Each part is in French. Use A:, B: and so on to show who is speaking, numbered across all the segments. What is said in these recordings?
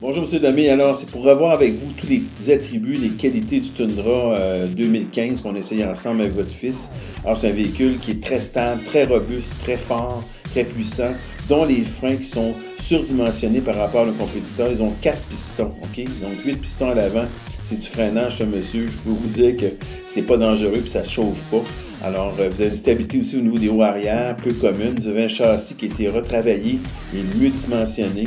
A: Bonjour M. Lemay. Alors, c'est pour revoir avec vous tous les attributs, les qualités du Tundra 2015 qu'on essaye ensemble avec votre fils. Alors, c'est un véhicule qui est très stable, très robuste, très fort, très puissant, dont les freins qui sont surdimensionnés par rapport à nos compétiteurs. Ils ont 4 pistons, OK? Donc, 8 pistons à l'avant. C'est du freinage, ça, monsieur. Je peux vous dire que c'est pas dangereux puis ça se chauffe pas. Alors, vous avez une stabilité aussi au niveau des hauts arrière, peu commune. Vous avez un châssis qui a été retravaillé et mieux dimensionné.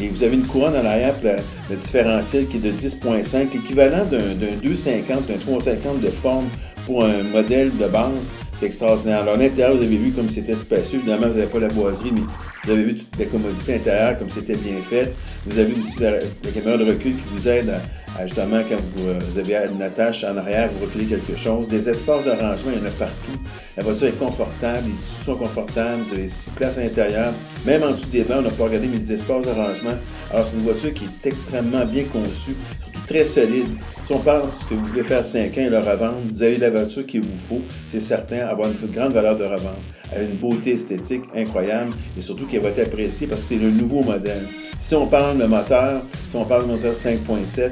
A: Et vous avez une couronne à l'arrière pour le différentiel qui est de 10,5, l'équivalent d'un 250, d'un 350 de forme pour un modèle de base. C'est extraordinaire. Alors, à l'intérieur, vous avez vu comme c'était spacieux. Évidemment, vous n'avez pas la boiserie, mais vous avez vu toute la commodité intérieure, comme c'était bien fait. Vous avez aussi la caméra de recul qui vous aide à justement, quand vous avez une attache en arrière, vous reculez quelque chose. Des espaces de rangement, il y en a partout. La voiture est confortable, les tissus sont confortables, vous avez 6 places à l'intérieur. Même en dessous des bancs, on n'a pas regardé, mais des espaces de rangement. Alors, c'est une voiture qui est extrêmement bien conçue, surtout très solide. Si on pense que vous voulez faire 5 ans et le revendre, vous avez la voiture qu'il vous faut, c'est certain, avoir une grande valeur de revente. Elle a une beauté esthétique incroyable et surtout qu'elle va être appréciée parce que c'est le nouveau modèle. Si on parle de moteur, si on parle de moteur 5.7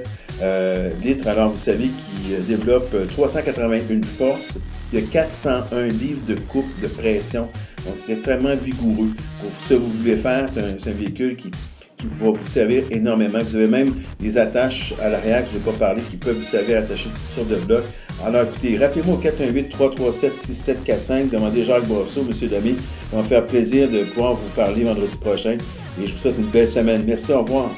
A: litres, alors vous savez qu'il développe 381 forces, il y a 401 livres de coupe de pression, donc c'est extrêmement vigoureux. Pour ce que vous voulez faire, c'est un véhicule qui va vous servir énormément. Vous avez même des attaches à l'arrière que je n'ai pas parlé qui peuvent vous servir à attacher toutes sortes de blocs. Alors écoutez, rappelez-moi au 418-337-6745, demandez Jacques Boisseau, M. Lemay. Ça va me faire plaisir de pouvoir vous parler vendredi prochain et je vous souhaite une belle semaine. Merci, au revoir.